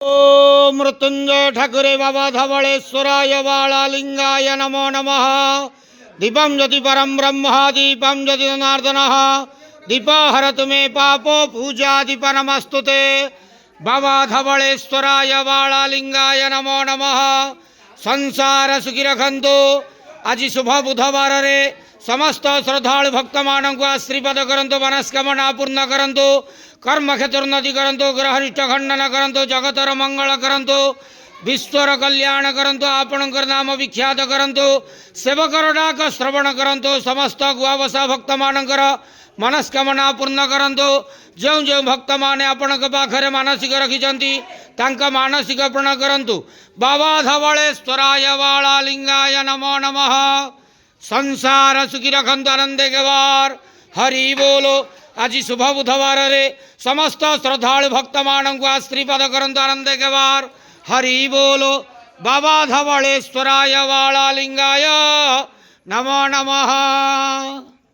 ओम मृत्युंजय ठाकुरे बाबा धवलेश्वराय बालालिंगाय नमो नमः। दीपं ज्योति परम ब्रह्म दीपं ज्योति जनार्दनः दीपो हरतु मे पापो पूजादि परमस्तुते। बाबा धवलेश्वराय बालालिंगाय नमो नमः। संसार सुखी रखंतु। आज शुभ बुधवार रे समस्त श्रद्धालु भक्त मानक आशीर्वाद करंतु, मनस्कामना पूर्ण करंतु, कर्म क्षेत्र उन्नति करंतु, ग्रहनिष्ठ खंडन करंतु, जगतर मंगल करंतु, विश्वर कल्याण करंतु, आपणकर नाम विख्यात करंतु, सेवकर डाक श्रवण करंतु, समस्त गुआवसा भक्त मानकर मनस्कामना पूर्ण करंतु। जो जो भक्त माने आपणक पाखरे मानसिक रखिछंती तांका मानसिक पूर्ण करंतु। बाबा धवलेश्वराय बालालिंगाय नमो नमः। संसार सुखी रखंतु, आनंदे गवार हरि बोलो। आज शुभ बुधवार रे समस्त श्रद्धालु भक्त मानक आशीर्वाद करंतु, आनंदे गवार हरि बोलो। बाबा धवलेश्वराय बालालिंगाय नमो नमः।